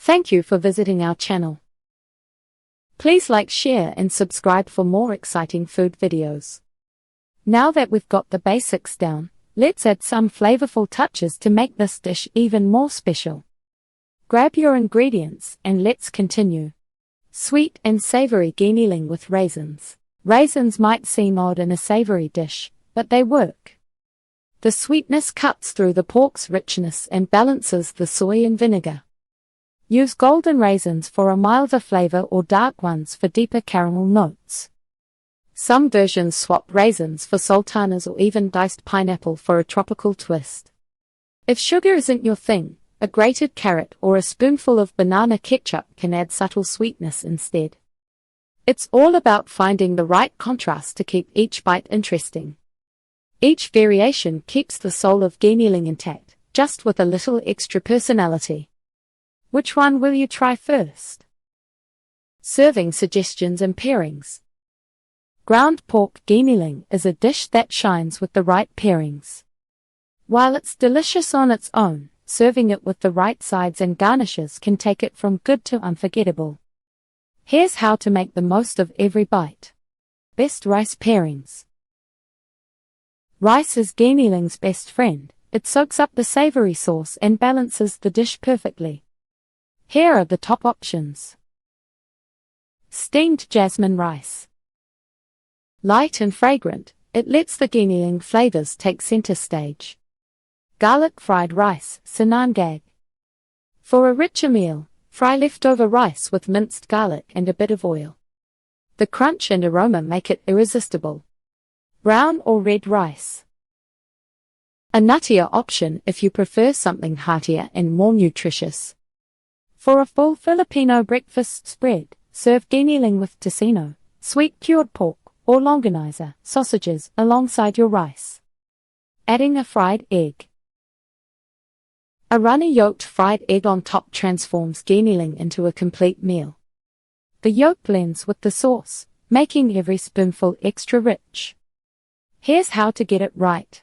Thank you for visiting our channel. Please like, share and subscribe for more exciting food videos. Now that we've got the basics down, let's add some flavorful touches to make this dish even more special. Grab your ingredients and let's continue. Sweet and savory giniling with raisins. Raisins might seem odd in a savory dish, but they work. The sweetness cuts through the pork's richness and balances the soy and vinegar. Use golden raisins for a milder flavor or dark ones for deeper caramel notes. Some versions swap raisins for sultanas or even diced pineapple for a tropical twist. If sugar isn't your thing, a grated carrot or a spoonful of banana ketchup can add subtle sweetness instead. It's all about finding the right contrast to keep each bite interesting. Each variation keeps the soul of giniling intact, just with a little extra personality. Which one will you try first? Serving suggestions and pairings. Ground pork giniling is a dish that shines with the right pairings. While it's delicious on its own, serving it with the right sides and garnishes can take it from good to unforgettable. Here's how to make the most of every bite. Best rice pairings. Rice is giniling's best friend. It soaks up the savory sauce and balances the dish perfectly. Here are the top options. Steamed jasmine rice. Light and fragrant, it lets the giniling flavors take center stage. Garlic fried rice, sinangag. For a richer meal, fry leftover rice with minced garlic and a bit of oil. The crunch and aroma make it irresistible. Brown or red rice. A nuttier option if you prefer something heartier and more nutritious. For a full Filipino breakfast spread, serve giniling with tocino, sweet cured pork, or Longganisa sausages alongside your rice. Adding a fried egg. A runny yolked fried egg on top transforms giniling into a complete meal. The yolk blends with the sauce, making every spoonful extra rich. Here's how to get it right.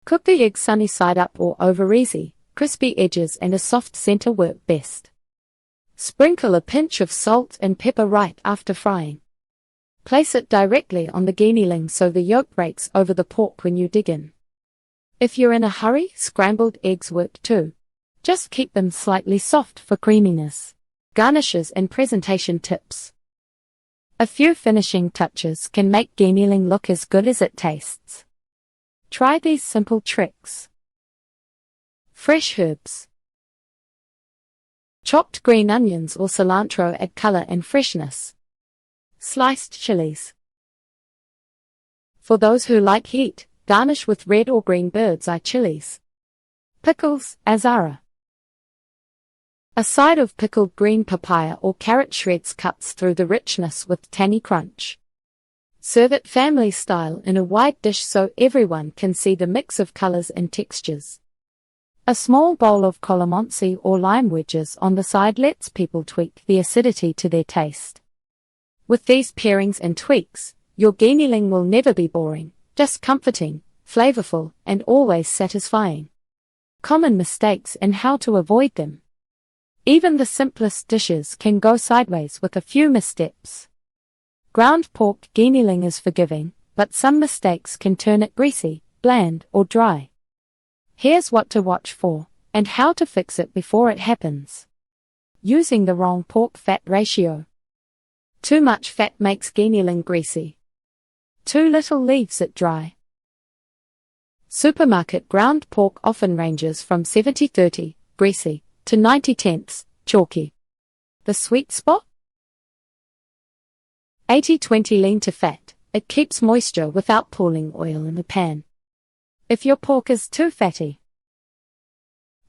Cook the egg sunny side up or over easy. Crispy edges and a soft center work best. Sprinkle a pinch of salt and pepper right after frying. Place it directly on the giniling so the yolk breaks over the pork when you dig in. If you're in a hurry, scrambled eggs work too. Just keep them slightly soft for creaminess. Garnishes and presentation tips. A few finishing touches can make giniling look as good as it tastes. Try these simple tricks. Fresh herbs. Chopped green onions or cilantro add color and freshness. Sliced chilies. For those who like heat, garnish with red or green bird's eye chilies. Pickles, azara. A side of pickled green papaya or carrot shreds cuts through the richness with tangy crunch. Serve it family style in a wide dish so everyone can see the mix of colors and textures. A small bowl of calamansi or lime wedges on the side lets people tweak the acidity to their taste. With these pairings and tweaks, your giniling will never be boring, just comforting, flavorful, and always satisfying. Common mistakes and how to avoid them. Even the simplest dishes can go sideways with a few missteps. Ground pork giniling is forgiving, but some mistakes can turn it greasy, bland, or dry. Here's what to watch for, and how to fix it before it happens. Using the wrong pork-fat ratio. Too much fat makes giniling greasy. Too little leaves it dry. Supermarket ground pork often ranges from 70-30, greasy, to 90-10, chalky. The sweet spot? 80-20 lean to fat, it keeps moisture without pooling oil in the pan. If your pork is too fatty,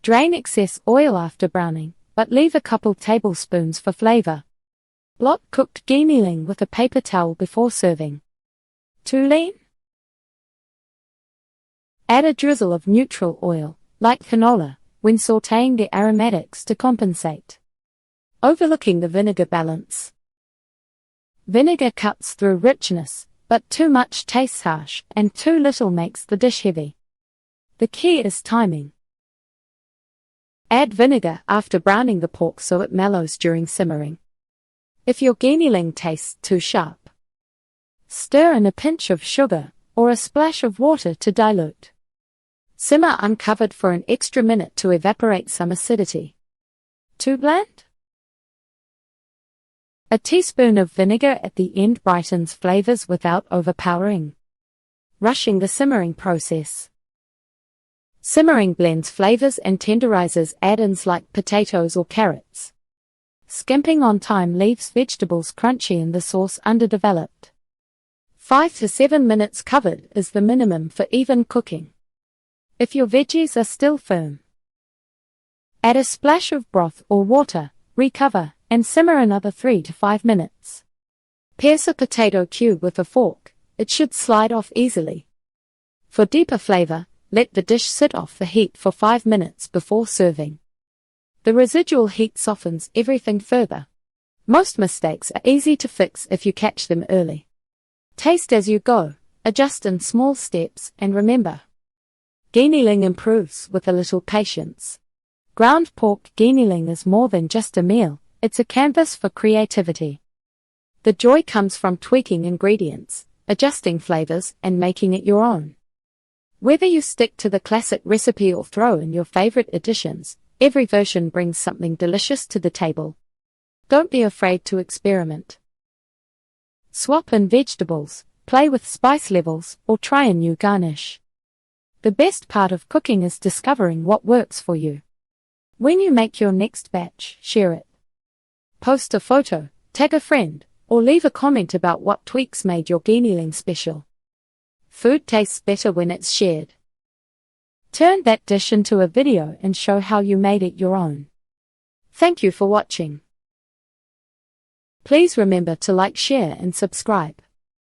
drain excess oil after browning, but leave a couple tablespoons for flavor. Blot cooked giniling with a paper towel before serving. Too lean? Add a drizzle of neutral oil, like canola, when sautéing the aromatics to compensate. Overlooking the vinegar balance. Vinegar cuts through richness, but too much tastes harsh, and too little makes the dish heavy. The key is timing. Add vinegar after browning the pork so it mellows during simmering. If your giniling tastes too sharp, stir in a pinch of sugar or a splash of water to dilute. Simmer uncovered for an extra minute to evaporate some acidity. Too bland? A teaspoon of vinegar at the end brightens flavors without overpowering. Rushing the simmering process. Simmering blends flavors and tenderizes add-ins like potatoes or carrots. Skimping on time leaves vegetables crunchy and the sauce underdeveloped. 5 to 7 minutes covered is the minimum for even cooking. If your veggies are still firm, add a splash of broth or water, recover, and simmer another 3 to 5 minutes. Pierce a potato cube with a fork, it should slide off easily. For deeper flavor, let the dish sit off the heat for 5 minutes before serving. The residual heat softens everything further. Most mistakes are easy to fix if you catch them early. Taste as you go, adjust in small steps, and remember, giniling improves with a little patience. Ground pork giniling is more than just a meal, it's a canvas for creativity. The joy comes from tweaking ingredients, adjusting flavors, and making it your own. Whether you stick to the classic recipe or throw in your favorite additions, every version brings something delicious to the table. Don't be afraid to experiment. Swap in vegetables, play with spice levels, or try a new garnish. The best part of cooking is discovering what works for you. When you make your next batch, share it. Post a photo, tag a friend, or leave a comment about what tweaks made your giniling special. Food tastes better when it's shared. Turn that dish into a video and show how you made it your own. Thank you for watching. Please remember to like, share, and subscribe.